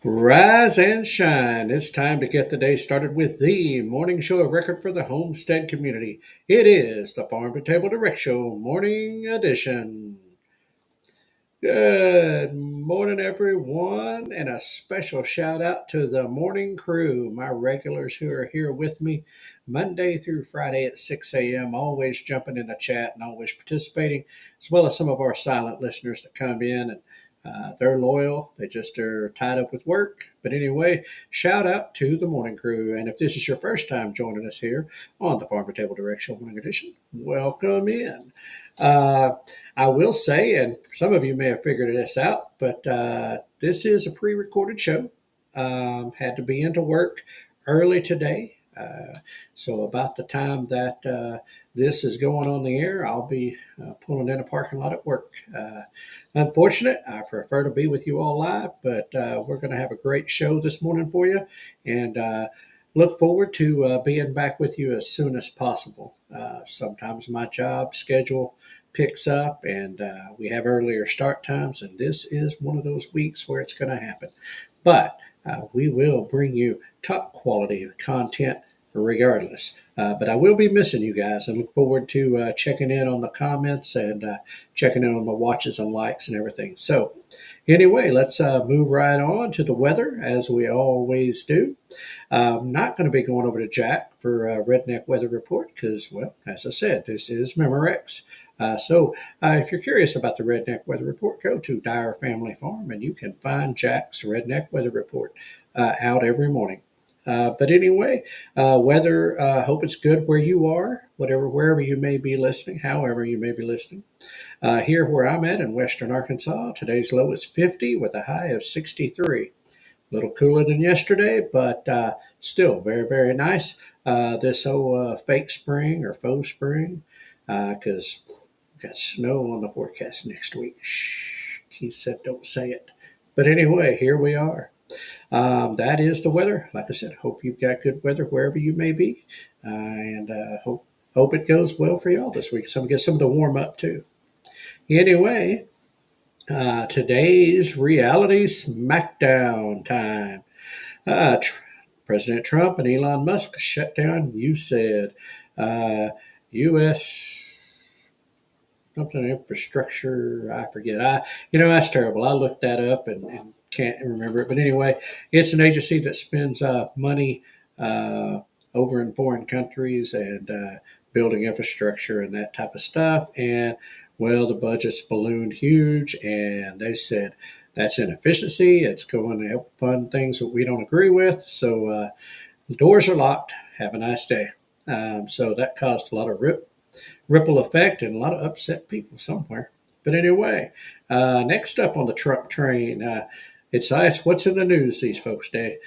Rise and shine. It's time to get the day started with the morning show of record for the Homestead community. It is the Farm2Table Direct Show Morning Edition. Good morning, everyone, and a special shout out to the morning crew, my regulars who are here with me Monday through Friday at 6 a.m., always jumping in the chat and always participating, as well as some of our silent listeners that come in and they're loyal. They just are tied up with work. But anyway, shout out to the morning crew. And if this is your first time joining us here on the Farm2Table Direct Show Morning Edition, welcome in. Uh, I will say, and some of you may have figured this out, but this is a pre recorded show. Had to be into work early today. So, about the time that this is going on the air, I'll be pulling in a parking lot at work. Unfortunate, I prefer to be with you all live, but we're going to have a great show this morning for you. And look forward to being back with you as soon as possible. Sometimes my job schedule picks up and we have earlier start times, and this is one of those weeks where it's going to happen. But we will bring you top quality content regardless. But I will be missing you guys and look forward to checking in on the comments and checking in on the watches and likes and everything. So, anyway, let's move right on to the weather as we always do. I'm not going to be going over to Jack for a Redneck Weather Report because, well, as I said, this is Memorex. If you're curious about the Redneck Weather Report, go to Dyer Family Farm and you can find Jack's Redneck Weather Report out every morning. But anyway, weather, hope it's good where you are, wherever you may be listening, however you may be listening. Here where I'm at in western Arkansas, today's low is 50 with a high of 63. A little cooler than yesterday, but still very, very nice. This whole fake spring or faux spring, because we've got snow on the forecast next week. Shh, he said don't say it. But anyway, here we are. That is the weather. Like I said, hope you've got good weather wherever you may be, and hope it goes well for y'all this week. So I'm get some of the warm up too. Anyway, today's reality smackdown time. President Trump and Elon Musk shut down. You said U.S. something infrastructure. I forget. That's terrible. I looked that up and can't remember it. But anyway, it's an agency that spends money over in foreign countries and building infrastructure and that type of stuff. And well, the budget's ballooned huge, and they said that's inefficiency. It's going to help fund things that we don't agree with. So the doors are locked. Have a nice day. So that caused a lot of ripple effect and a lot of upset people somewhere. But anyway, next up on the Trump train, it's asked what's in the news these folks day.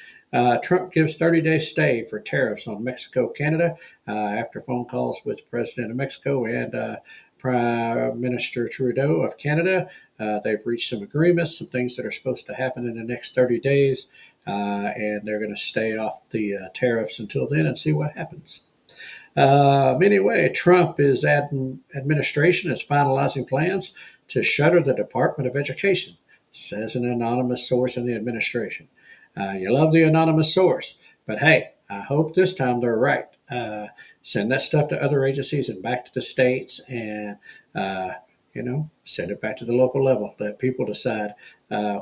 Trump gives 30-day stay for tariffs on Mexico, Canada, after phone calls with the President of Mexico and Prime Minister Trudeau of Canada. They've reached some agreements, some things that are supposed to happen in the next 30 days, and they're going to stay off the tariffs until then and see what happens. Anyway, Trump administration is finalizing plans to shutter the Department of Education, says an anonymous source in the administration. You love the anonymous source, but hey, I hope this time they're right. Send that stuff to other agencies and back to the states and, send it back to the local level. Let people decide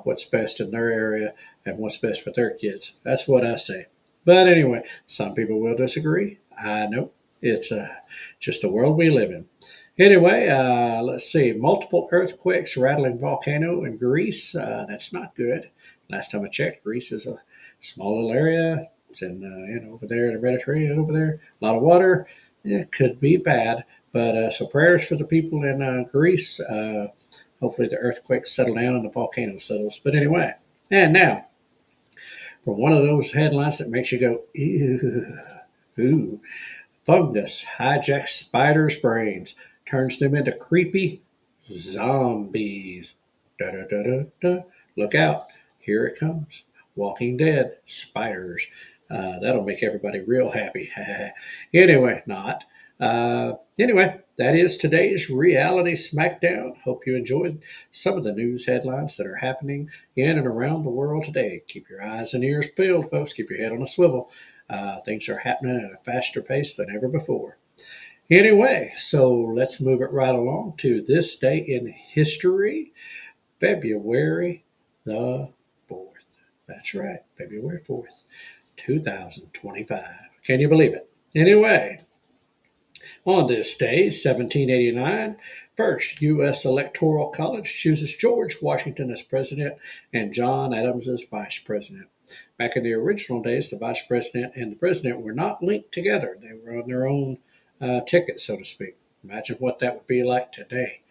what's best in their area and what's best for their kids. That's what I say. But anyway, some people will disagree. I know. It's just the world we live in. Anyway, let's see. Multiple earthquakes rattling volcano in Greece. That's not good. Last time I checked, Greece is a small little area. It's in, over there in the Mediterranean over there. A lot of water. It could be bad. But so prayers for the people in Greece. Hopefully the earthquakes settle down and the volcano settles. But anyway, and now, for one of those headlines that makes you go, ew, ooh. Fungus hijacks spiders' brains, turns them into creepy zombies. Da, da, da, da, da. Look out. Here it comes. Walking Dead, spiders. That'll make everybody real happy. Anyway, not. Anyway, that is today's Reality Smackdown. Hope you enjoyed some of the news headlines that are happening in and around the world today. Keep your eyes and ears peeled, folks. Keep your head on a swivel. Things are happening at a faster pace than ever before. Anyway, so let's move it right along to this day in history, February the 4th. That's right, February 4th, 2025. Can you believe it? Anyway, on this day, 1789, first U.S. Electoral College chooses George Washington as president and John Adams as vice president. Back in the original days, the vice president and the president were not linked together. They were on their own ticket, so to speak. Imagine what that would be like today.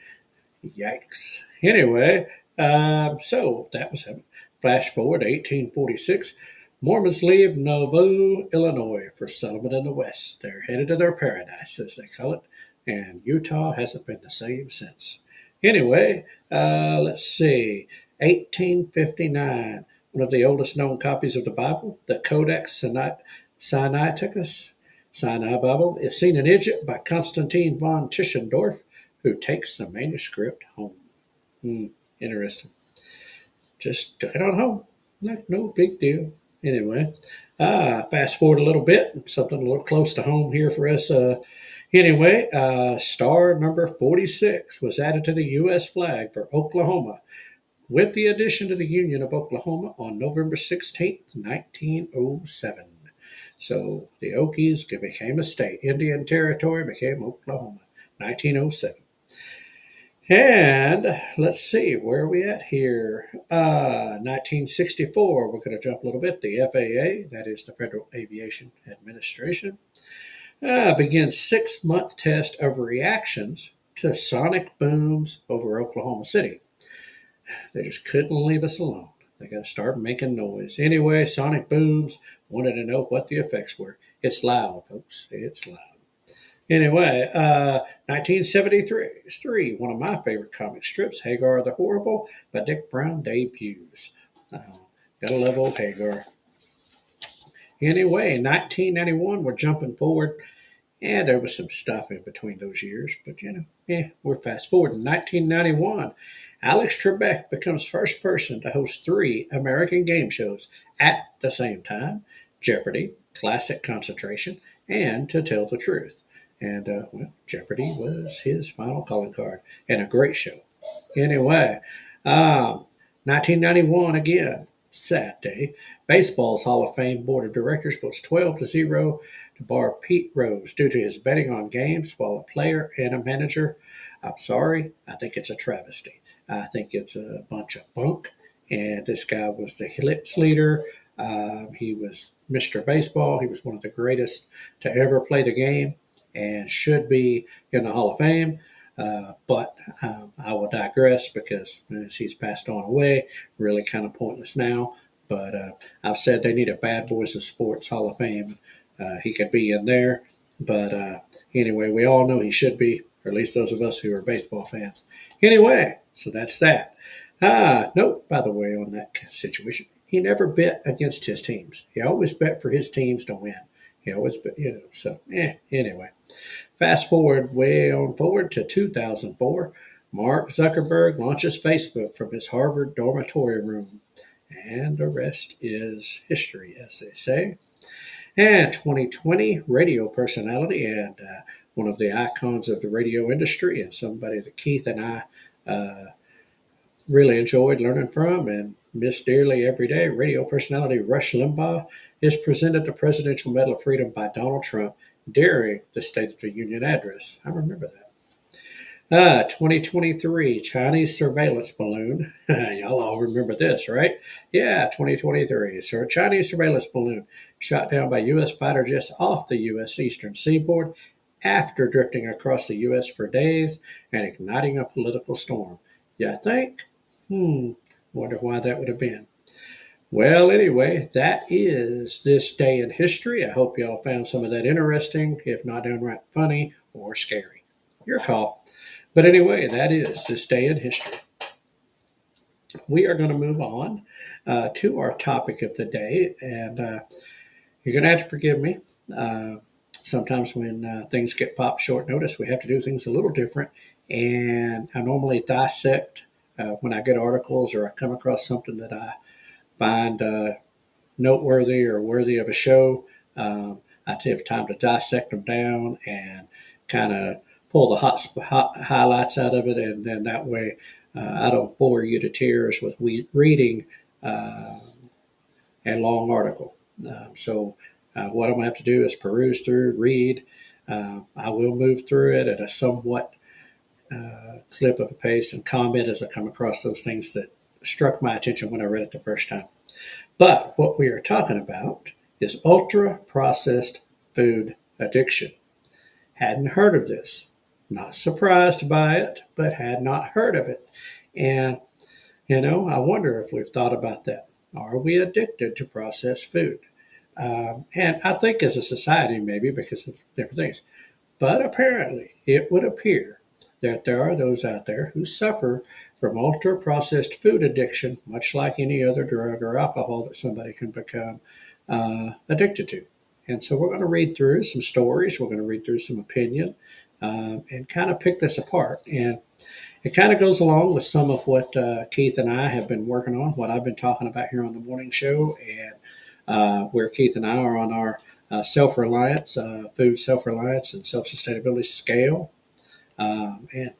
Yikes. Anyway, so that was him. Flash forward to 1846. Mormons leave Nauvoo, Illinois for settlement in the West. They're headed to their paradise, as they call it, and Utah hasn't been the same since. Anyway, let's see. 1859, one of the oldest known copies of the Bible, the Codex Sinaiticus, Sinai Bible, is seen in Egypt by Constantine von Tischendorf, who takes the manuscript home. Interesting. Just took it on home. Like, no big deal. Anyway, fast forward a little bit, something a little close to home here for us. Star number 46 was added to the U.S. flag for Oklahoma with the addition to the Union of Oklahoma on November 16th, 1907. So the Okies became a state. Indian Territory became Oklahoma, 1907. And let's see, where are we at here? 1964, we're going to jump a little bit. The FAA, that is the Federal Aviation Administration, begins 6-month test of reactions to sonic booms over Oklahoma City. They just couldn't leave us alone. They got to start making noise. Anyway, sonic booms, wanted to know what the effects were. It's loud, folks. It's loud. Anyway, 1973, one of my favorite comic strips, Hagar the Horrible, by Dick Brown debuts. Gotta love old Hagar. Anyway, 1991, we're jumping forward, and there was some stuff in between those years, but we're fast forward. In 1991, Alex Trebek becomes first person to host 3 American game shows at the same time: Jeopardy, Classic Concentration, and To Tell the Truth. And, Jeopardy was his final calling card, and a great show. Anyway, 1991 again, sad day. Baseball's Hall of Fame Board of Directors votes 12-0 to bar Pete Rose due to his betting on games while a player and a manager. I'm sorry, I think it's a travesty. I think it's a bunch of bunk, and this guy was the Hits leader. He was Mr. Baseball. He was one of the greatest to ever play the game, and should be in the Hall of Fame. But I will digress because as he's passed on away, really kind of pointless now. But I've said they need a Bad Boys of Sports Hall of Fame. He could be in there. But anyway, we all know he should be, or at least those of us who are baseball fans. Anyway, so that's that. Note, by the way, on that situation, he never bet against his teams. He always bet for his teams to win. He always, anyway. Fast forward way on forward to 2004. Mark Zuckerberg launches Facebook from his Harvard dormitory room. And the rest is history, as they say. And 2020, radio personality and one of the icons of the radio industry, and somebody that Keith and I really enjoyed learning from and miss dearly every day. Radio personality Rush Limbaugh is presented the Presidential Medal of Freedom by Donald Trump during the State of the Union address. I remember that. 2023 Chinese surveillance balloon. Y'all all remember this, right? Yeah, 2023. So a Chinese surveillance balloon shot down by U.S. fighter jets off the U.S. eastern seaboard after drifting across the U.S. for days and igniting a political storm. You think? Wonder why that would have been. Well, anyway, that is this day in history. I hope y'all found some of that interesting, if not downright funny or scary. Your call. But anyway, that is this day in history. We are going to move on to our topic of the day, and you're going to have to forgive me. sometimes when things get popped short notice, we have to do things a little different. And I normally dissect when I get articles or I come across something that I find noteworthy or worthy of a show. I take time to dissect them down and kind of pull the hot highlights out of it, and then that way I don't bore you to tears with reading a long article. What I'm going to have to do is peruse through, read. I will move through it at a somewhat clip of a pace and comment as I come across those things that struck my attention when I read it the first time. But what we are talking about is ultra processed food addiction. Hadn't heard of this. Not surprised by it, but had not heard of it. And, I wonder if we've thought about that. Are we addicted to processed food? And I think as a society, maybe because of different things. But apparently, it would appear that there are those out there who suffer from ultra processed food addiction, much like any other drug or alcohol that somebody can become addicted to. And so we're going to read through some stories, we're going to read through some opinion, and kind of pick this apart. And it kind of goes along with some of what Keith and I have been working on, what I've been talking about here on the morning show, and where Keith and I are on our self-reliance, food self-reliance and self-sustainability scale. And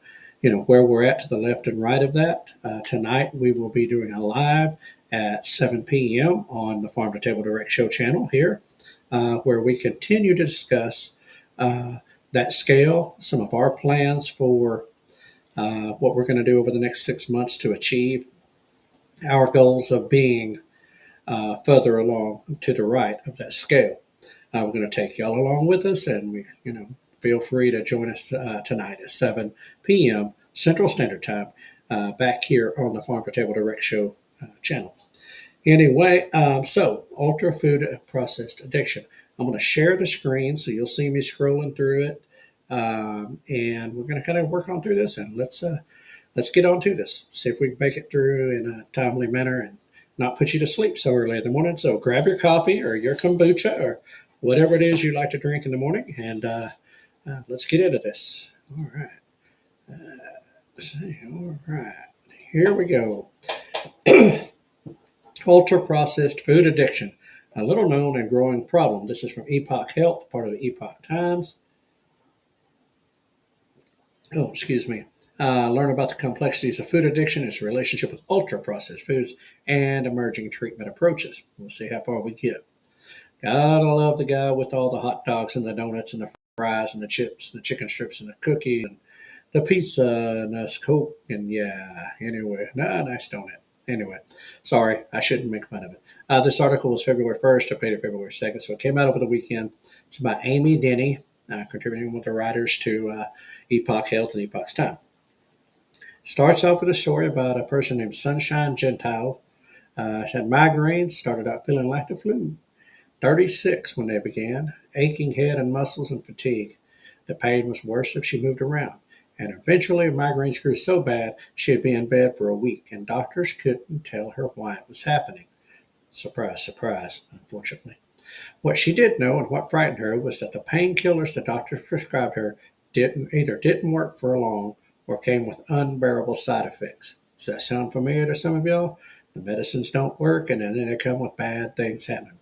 where we're at to the left and right of that. Tonight we will be doing a live at 7 p.m. on the Farm2Table Direct Show channel here, where we continue to discuss that scale, some of our plans for what we're going to do over the next 6 months to achieve our goals of being further along to the right of that scale. We're going to take y'all along with us, and feel free to join us tonight at 7 p.m. Central Standard Time back here on the Farm2Table Direct Show channel. Anyway, so ultra food processed addiction. I'm going to share the screen so you'll see me scrolling through it, and we're going to kind of work on through this, and let's get on to this. See if we can make it through in a timely manner and not put you to sleep so early in the morning. So grab your coffee or your kombucha or whatever it is you like to drink in the morning, and let's get into this. All right. All right. Here we go. Ultra processed food addiction, a little known and growing problem. This is from Epoch Health, part of the Epoch Times. Oh, excuse me. Learn about the complexities of food addiction, its relationship with ultra processed foods, and emerging treatment approaches. We'll see how far we get. Gotta love the guy with all the hot dogs and the donuts and the fries and the chips, the chicken strips and the cookies and the pizza and the Coke. And anyway, nice donut. Anyway, sorry, I shouldn't make fun of it. This article was February 1st, updated February 2nd, so it came out over the weekend. It's by Amy Denny, contributing with the writers to Epoch Health and Epoch's Time. Starts off with a story about a person named Sunshine Gentile. She had migraines, started out feeling like the flu. 36 when they began, aching head and muscles and fatigue. The pain was worse if she moved around, and eventually migraines grew so bad she'd be in bed for a week, and doctors couldn't tell her why it was happening. Surprise, surprise, unfortunately. What she did know and what frightened her was that the painkillers the doctors prescribed her didn't work for long or came with unbearable side effects. Does that sound familiar to some of y'all? The medicines don't work, and then they come with bad things happening.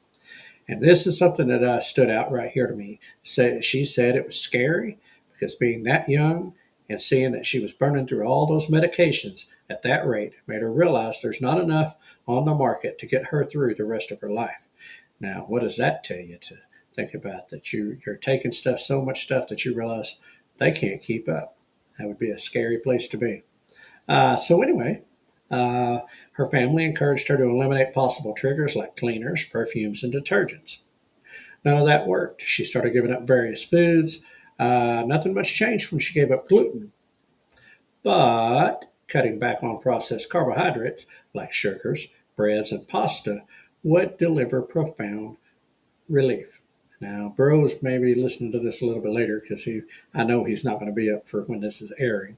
And this is something that stood out right here to me. She said it was scary because being that young and seeing that she was burning through all those medications at that rate made her realize there's not enough on the market to get her through the rest of her life. Now, what does that tell you to think about? That you're taking so much stuff that you realize they can't keep up. That would be a scary place to be. So anyway, her family encouraged her to eliminate possible triggers like cleaners, perfumes, and detergents. None of that worked. She started giving up various foods. Nothing much changed when she gave up gluten. But cutting back on processed carbohydrates like sugars, breads, and pasta would deliver profound relief. Now, Bro's maybe listening to this a little bit later because I know he's not going to be up for when this is airing.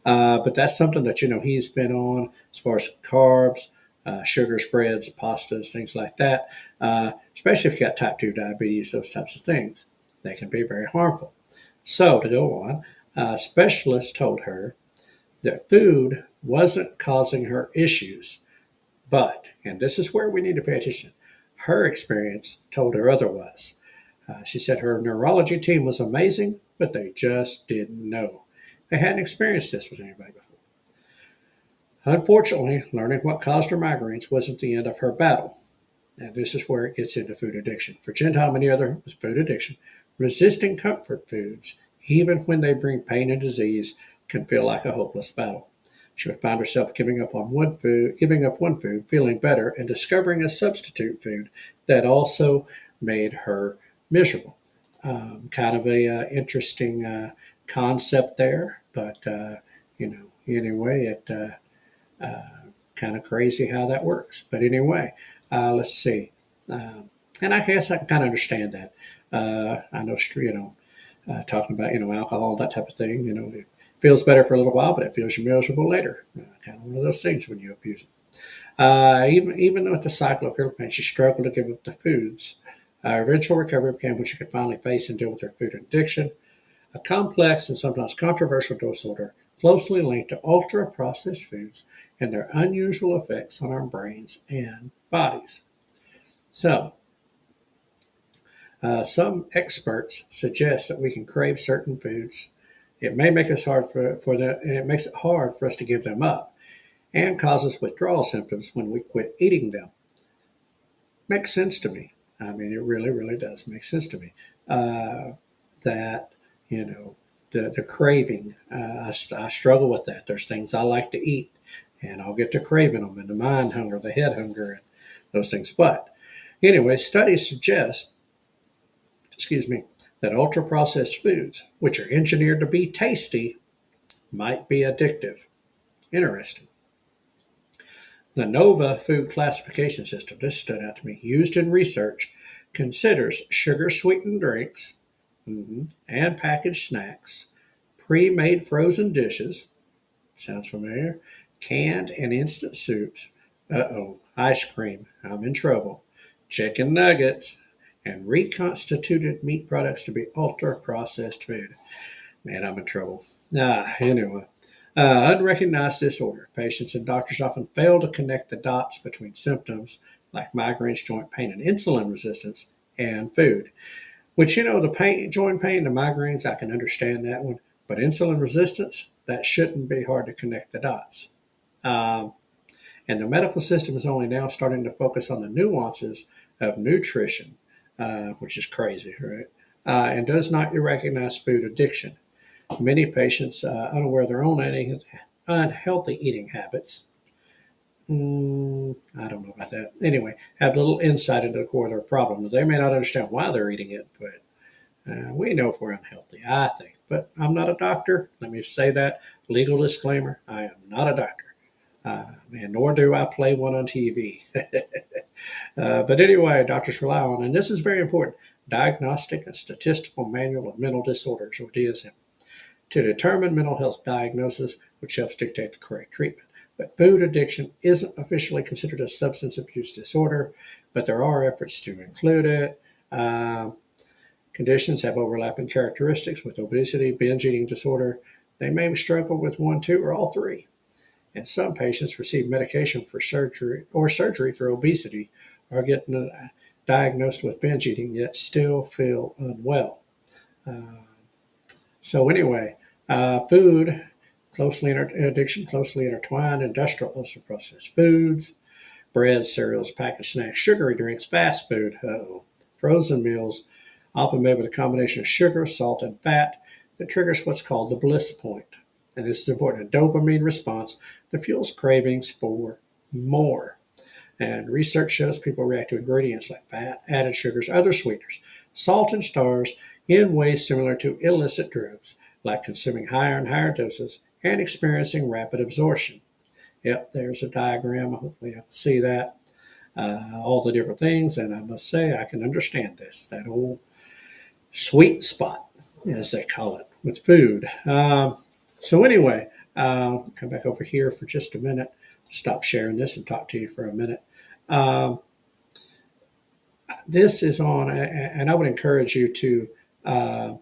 But that's something that, he's been on as far as carbs, sugars, breads, pastas, things like that, especially if you got type 2 diabetes, those types of things. They can be very harmful. So, to go on, specialists told her that food wasn't causing her issues, but, and this is where we need to pay attention, her experience told her otherwise. She said her neurology team was amazing, but they just didn't know. They hadn't experienced this with anybody before. Unfortunately, learning what caused her migraines wasn't the end of her battle. And this is where it gets into food addiction. For Gentile and many other with food addiction, resisting comfort foods, even when they bring pain and disease, can feel like a hopeless battle. She would find herself giving up one food, feeling better, and discovering a substitute food that also made her miserable. Kind of a interesting concept there, but anyway, it kind of crazy how that works. But anyway, let's see. And I guess I can kind of understand that. I know, talking about, alcohol, that type of thing, it feels better for a little while, but it feels you miserable later. Kind of one of those things when you abuse it. Even with the cycle of her pain, she struggled to give up the foods. Eventual recovery became when she could finally face and deal with her food addiction, a complex and sometimes controversial disorder closely linked to ultra-processed foods and their unusual effects on our brains and bodies. So, some experts suggest that we can crave certain foods. It may make us hard and it makes it hard for us to give them up, and causes withdrawal symptoms when we quit eating them. Makes sense to me. I mean, it really, really does make sense to me. That the craving. I struggle with that. There's things I like to eat, and I'll get to craving them, and the mind hunger, the head hunger, and those things. But anyway, studies suggest, that ultra-processed foods, which are engineered to be tasty, might be addictive. Interesting. The NOVA food classification system, this stood out to me, used in research, considers sugar-sweetened drinks and packaged snacks, pre-made frozen dishes, sounds familiar, canned and instant soups, ice cream, I'm in trouble, chicken nuggets, and reconstituted meat products to be ultra-processed food. Man, I'm in trouble. Anyway. Unrecognized disorder. Patients and doctors often fail to connect the dots between symptoms like migraines, joint pain, and insulin resistance and food. Which, the joint pain, the migraines, I can understand that one. But insulin resistance, that shouldn't be hard to connect the dots. And the medical system is only now starting to focus on the nuances of nutrition, which is crazy, right? And does not recognize food addiction. Many patients, unaware of their own unhealthy eating habits, I don't know about that. Anyway, have little insight into the core of their problem. They may not understand why they're eating it, but we know if we're unhealthy, I think. But I'm not a doctor. Let me say that. Legal disclaimer, I am not a doctor. And nor do I play one on TV. But anyway, doctors rely on, and this is very important, Diagnostic and Statistical Manual of Mental Disorders, or DSM, to determine mental health diagnosis, which helps dictate the correct treatment. But food addiction isn't officially considered a substance abuse disorder, but there are efforts to include it. Conditions have overlapping characteristics with obesity, binge eating disorder. They may struggle with one, two, or all three. And some patients receive medication for surgery for obesity or get diagnosed with binge eating, yet still feel unwell. So anyway, food, addiction closely intertwined, industrial ultra-processed foods, bread, cereals, packaged snacks, sugary drinks, fast food, frozen meals, often made with a combination of sugar, salt, and fat that triggers what's called the bliss point. And this is important, a dopamine response that fuels cravings for more. And research shows people react to ingredients like fat, added sugars, other sweeteners, salt, and stars in ways similar to illicit drugs, like consuming higher and higher doses and experiencing rapid absorption. Yep, there's a diagram. Hopefully I can see that. All the different things, and I must say I can understand this, that old sweet spot, as they call it, with food. So anyway, come back over here for just a minute, stop sharing this and talk to you for a minute. This is on, and I would encourage you to uh,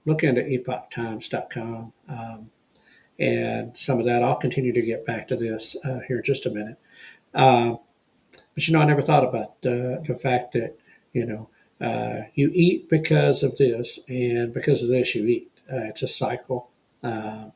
look into epochtimes.com and some of that. I'll continue to get back to this here in just a minute. Uh, but I never thought about the fact that you eat because of this, and because of this, you eat. It's a cycle, and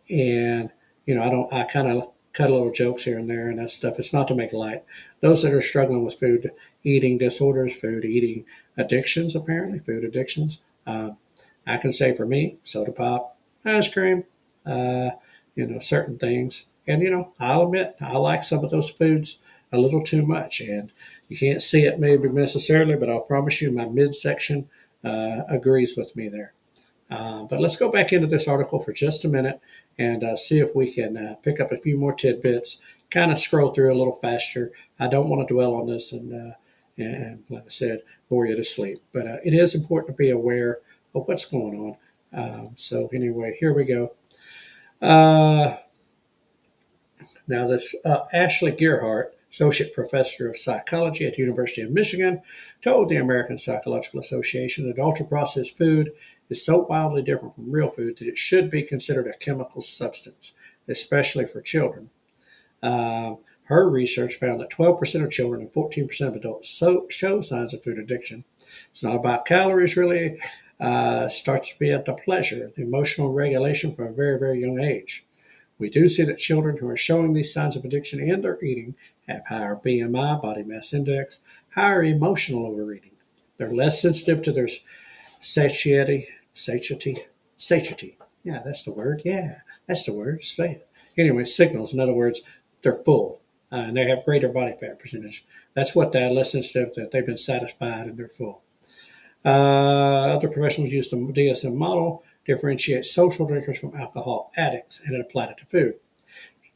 I kind of cut a little jokes here and there and that stuff. It's not to make light. Those that are struggling with food eating disorders, food eating addictions, apparently food addictions. I can say for me, soda pop, ice cream, certain things. And, I'll admit I like some of those foods a little too much. And you can't see it maybe necessarily, but I'll promise you my midsection agrees with me there. But let's go back into this article for just a minute and see if we can pick up a few more tidbits, kind of scroll through a little faster. I don't want to dwell on this and like I said, bore you to sleep. But it is important to be aware of what's going on. So anyway, here we go. Uh, Now, this Ashley Gearhart, associate professor of psychology at the University of Michigan, told the American Psychological Association that ultra-processed food is so wildly different from real food that it should be considered a chemical substance, especially for children. Her research found that 12% of children and 14% of adults show signs of food addiction. It's not about calories, really. Starts to be at the pleasure, the emotional regulation from a very, very young age. We do see that children who are showing these signs of addiction in their eating have higher BMI, body mass index, higher emotional overeating. They're less sensitive to their satiety. Yeah, that's the word. Yeah, that's the word. Say it. Anyway, signals. In other words, they're full and they have greater body fat percentage. That's what they're less sensitive, that they've been satisfied and they're full. Other professionals use the DSM model, differentiate social drinkers from alcohol addicts, and it applied it to food.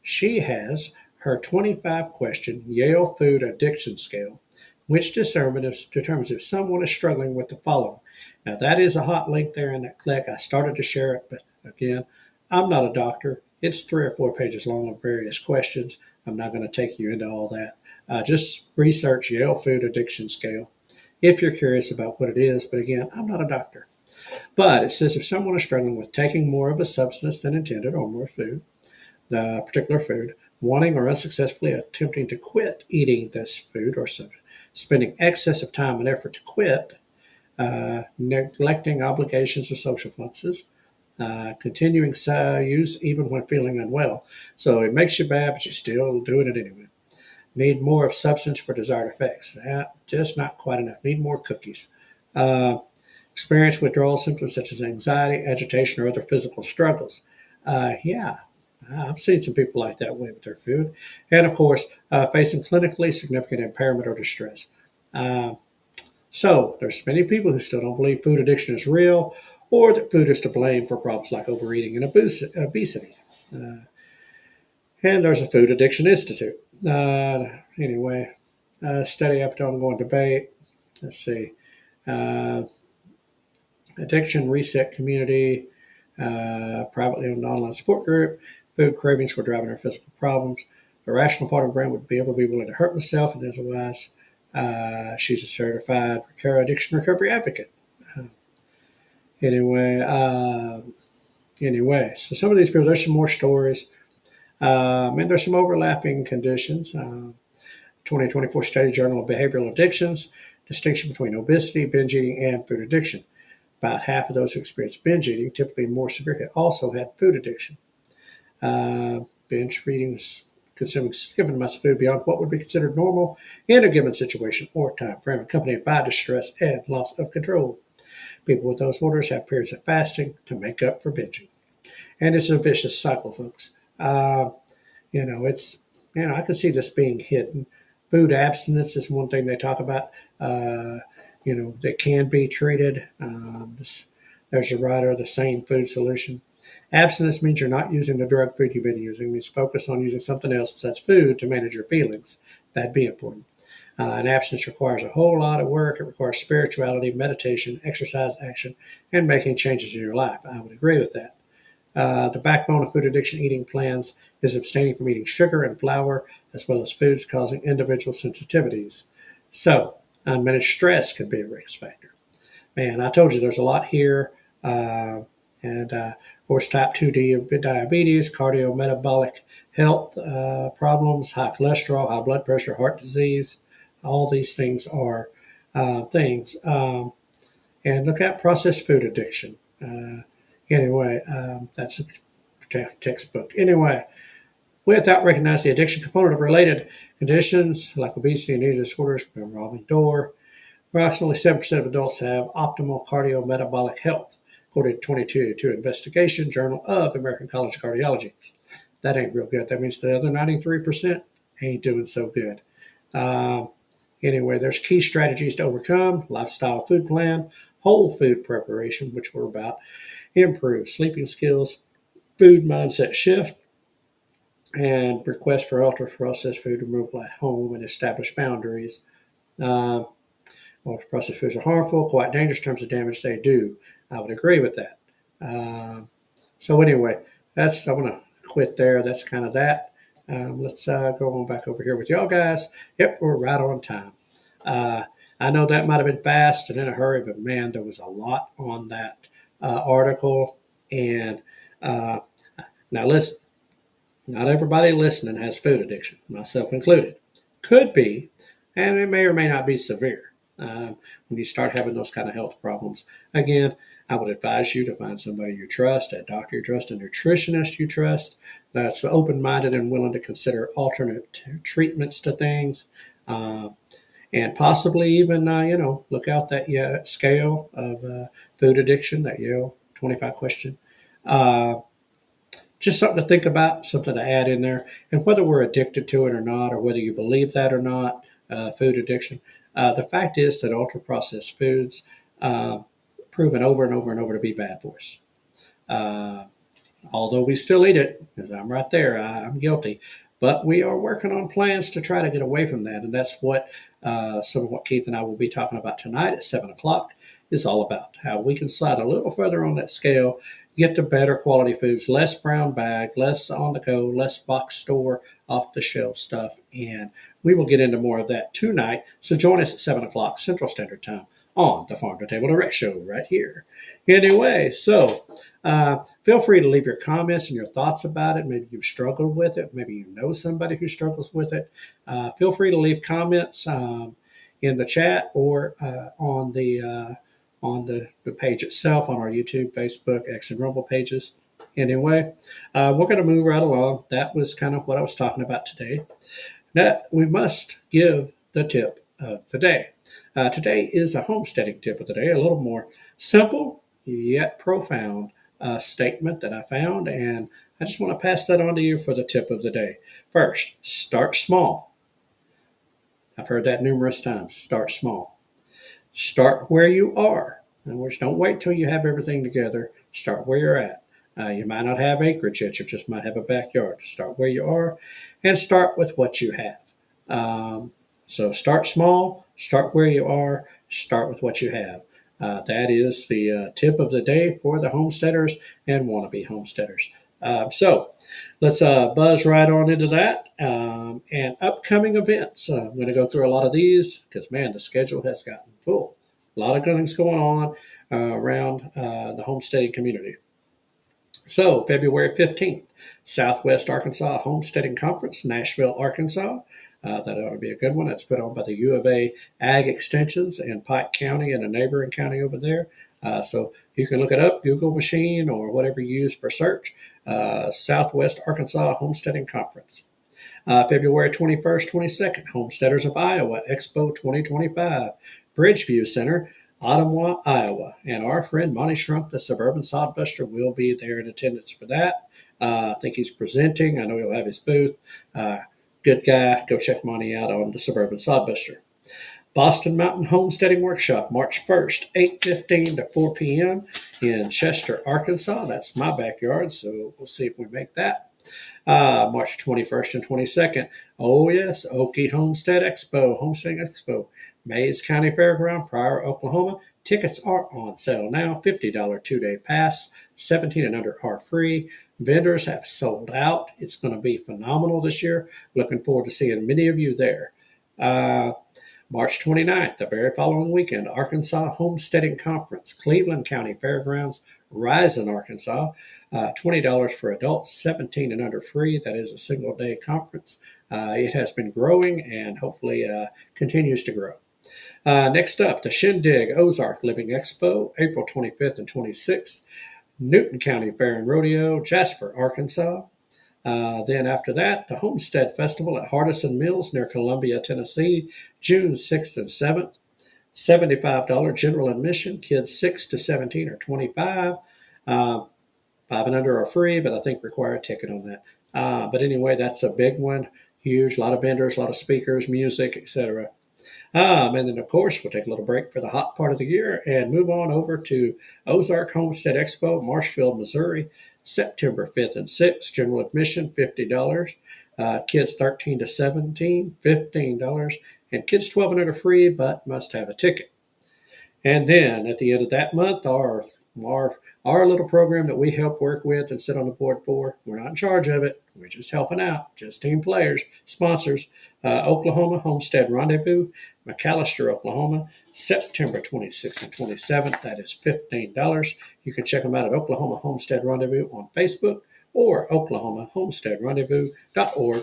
She has her 25-question Yale Food Addiction Scale, which determines if someone is struggling with the following. Now, that is a hot link there in that click. I started to share it, but again, I'm not a doctor. It's 3 or 4 pages long of various questions. I'm not going to take you into all that. Just research Yale Food Addiction Scale if you're curious about what it is. But again, I'm not a doctor. But it says if someone is struggling with taking more of a substance than intended or more food, the particular food, wanting or unsuccessfully attempting to quit eating this food or spending excessive time and effort to quit, neglecting obligations or social functions, continuing use even when feeling unwell. So it makes you bad, but you're still doing it anyway. Need more of substance for desired effects. Just not quite enough. Need more cookies. Experience withdrawal symptoms such as anxiety, agitation, or other physical struggles. Yeah, I've seen some people like that way with their food. And of course, facing clinically significant impairment or distress. So there's many people who still don't believe food addiction is real or that food is to blame for problems like overeating and obesity. And there's a Food Addiction Institute. Anyway, study after ongoing debate. Let's see. Addiction Reset Community, privately owned online support group. Food cravings were driving our physical problems. The rational part of the brain would be able to be willing to hurt myself, and otherwise, she's a certified addiction recovery advocate. Anyway, so some of these people, there's some more stories. And there's some overlapping conditions. 2024 Study Journal of Behavioral Addictions, distinction between obesity, binge eating, and food addiction. About half of those who experience binge eating, typically more severe, also had food addiction. Binge eating is consuming significant amounts of food beyond what would be considered normal in a given situation or time frame, accompanied by distress and loss of control. People with those disorders have periods of fasting to make up for binging. And it's a vicious cycle, folks. It's, I can see this being hidden. Food abstinence is one thing they talk about, that can be treated. There's a writer, the Sane Food Solution. Abstinence means you're not using the drug food you've been using. It means focus on using something else besides food to manage your feelings. That'd be important. And abstinence requires a whole lot of work. It requires spirituality, meditation, exercise, action, and making changes in your life. I would agree with that. The backbone of food addiction eating plans is abstaining from eating sugar and flour, as well as foods causing individual sensitivities. So, unmanaged stress can be a risk factor. man, I told you there's a lot here. And of course, type 2 diabetes, cardiometabolic health problems, high cholesterol, high blood pressure, heart disease. All these things are things. And look at processed food addiction. Anyway, that's a textbook. Anyway, without recognizing the addiction component of related conditions like obesity and eating disorders, revolving door, approximately 7% of adults have optimal cardiometabolic health, according to 2022 investigation, Journal of American College of Cardiology. That ain't real good. That means the other 93% ain't doing so good. Um, anyway, there's key strategies to overcome: lifestyle food plan, whole food preparation, which we're about, improve sleeping skills, food mindset shift, and request for ultra processed food removal at home and establish boundaries. Uh, Ultra processed foods are harmful, quite dangerous in terms of damage they do. I would agree with that. So anyway, I'm going to quit there. That's kind of that. Let's go on back over here with y'all guys. Yep, we're right on time. Uh, I know that might have been fast and in a hurry, but man, there was a lot on that article. And uh, now listen, not everybody listening has food addiction, myself included. Could be, and it may or may not be severe. When you start having those kind of health problems, again, I would advise you to find somebody you trust, a doctor you trust, a nutritionist you trust, that's open-minded and willing to consider alternate treatments to things, uh, and possibly even, look out that scale of food addiction, that Yale 25 question. Uh, just something to think about, something to add in there. And whether we're addicted to it or not, or whether you believe that or not, food addiction, the fact is that ultra processed foods uh, proven over and over and over to be bad for us. Uh, Although we still eat it, because I'm right there, I'm guilty. But we are working on plans to try to get away from that. And that's what some of what Keith and I will be talking about tonight at 7 o'clock is all about. How we can slide a little further on that scale, get to better quality foods, less brown bag, less on the go, less box store, off the shelf stuff. And we will get into more of that tonight. So join us at 7 o'clock Central Standard Time on the Farm to Table Direct Show right here. Anyway, so feel free to leave your comments and your thoughts about it. Maybe you've struggled with it. Maybe you know somebody who struggles with it. Feel free to leave comments in the chat or on the page itself on our YouTube, Facebook, X, and Rumble pages. Anyway, we're going to move right along. That was kind of what I was talking about today. Now, we must give the tip of the day. Today is a homesteading tip of the day, a little more simple yet profound statement that I found, and I just want to pass that on to you for the tip of the day. First, start small. I've heard that numerous times. Start small. Start where you are. In other words, don't wait till you have everything together. Start where you're at. You might not have acreage yet. You just might have a backyard. Start where you are and start with what you have. So start small, start where you are, start with what you have. That is the tip of the day for the homesteaders and wannabe homesteaders. So let's buzz right on into that. And upcoming events. I'm going to go through a lot of these because, man, the schedule has gotten full. A lot of things going on around the homesteading community. So, February 15th, Southwest Arkansas Homesteading Conference, Nashville, Arkansas. That ought to be a good one. That's put on by the U of A Ag Extensions in Pike County and a neighboring county over there. So you can look it up, Google machine or whatever you use for search. Southwest Arkansas Homesteading Conference. February 21st, 22nd, Homesteaders of Iowa Expo 2025, Bridgeview Center, Ottawa, Iowa. And our friend Monty Shrunk, the Suburban Sodbuster, will be there in attendance for that. I think he's presenting. I know he'll have his booth. Good guy. Go check Monty out on the Suburban Sodbuster. Boston Mountain Homesteading Workshop, March 1st, 8:15 to 4 p.m. in Chester, Arkansas. That's my backyard, so we'll see if we make that. March 21st and 22nd. Oh, yes, Okie Homesteading Expo, Mays County Fairground, Pryor, Oklahoma. Tickets are on sale now. $50 two-day pass. 17 and under are free. Vendors have sold out. It's going to be phenomenal this year. Looking forward to seeing many of you there. March 29th, the very following weekend, Arkansas Homesteading Conference, Cleveland County Fairgrounds, Rising, Arkansas. $20 for adults, 17 and under free. That is a single day conference. It has been growing and hopefully continues to grow. Next up, the Shindig Ozark Living Expo, April 25th and 26th. Newton County Fair and Rodeo, Jasper, Arkansas. Then after that, the Homestead Festival at Hardison Mills near Columbia, Tennessee, June 6th and 7th. $75 general admission. Kids 6 to 17 are $25. 5 and under are free, but I think require a ticket on that. But anyway, that's a big one. Huge, a lot of vendors, a lot of speakers, music, etc. And then, of course, we'll take a little break for the hot part of the year and move on over to Ozark Homestead Expo, Marshfield, Missouri, September 5th and 6th. General admission, $50. Kids 13 to 17, $15. And kids 12 and under free, but must have a ticket. And then at the end of that month, our little program that we help work with and sit on the board for, we're not in charge of it. We're just helping out, just team players, sponsors. Oklahoma Homestead Rendezvous, McAllister, Oklahoma, September 26th and 27th. That is $15. You can check them out at Oklahoma Homestead Rendezvous on Facebook or oklahomahomesteadrendezvous.org.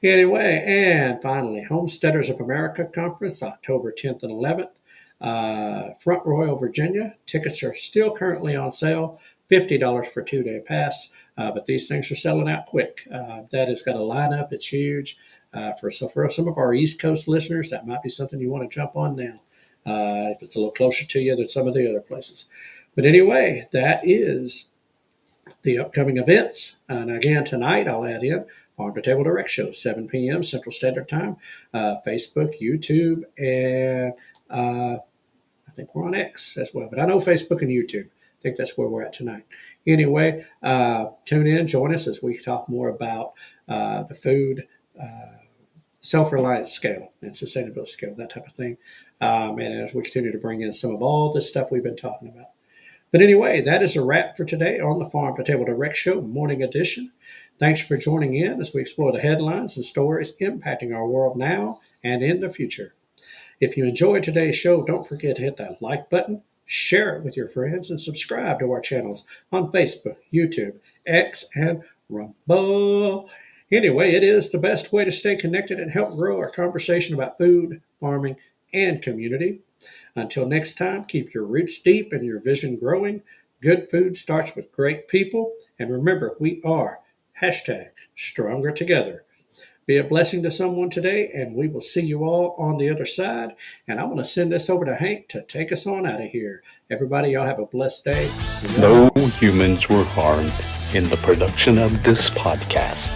Anyway, and finally, Homesteaders of America Conference, October 10th and 11th. Front Royal, Virginia. Tickets are still currently on sale, $50 for a 2-day pass, but these things are selling out quick. That has got a lineup. It's huge. For some of our East Coast listeners, that might be something you want to jump on now, if it's a little closer to you than some of the other places. But anyway, that is the upcoming events. And again, tonight I'll add in Farm2Table Direct Show, 7 p.m. Central Standard Time, Facebook, YouTube, and I think we're on X as well. But I know Facebook and YouTube. I think that's where we're at tonight. Anyway, tune in, join us as we talk more about the food, self-reliance scale and sustainability scale, that type of thing. And as we continue to bring in some of all this stuff we've been talking about. But anyway, that is a wrap for today on the Farm2Table Direct Show, morning edition. Thanks for joining in as we explore the headlines and stories impacting our world now and in the future. If you enjoyed today's show, don't forget to hit that like button, share it with your friends, and subscribe to our channels on Facebook, YouTube, X, and Rumble. Anyway, it is the best way to stay connected and help grow our conversation about food, farming, and community. Until next time, keep your roots deep and your vision growing. Good food starts with great people. And remember, we are #stronger together. Be a blessing to someone today, and we will see you all on the other side. And I want to send this over to Hank to take us on out of here. Everybody, y'all have a blessed day. No humans were harmed in the production of this podcast.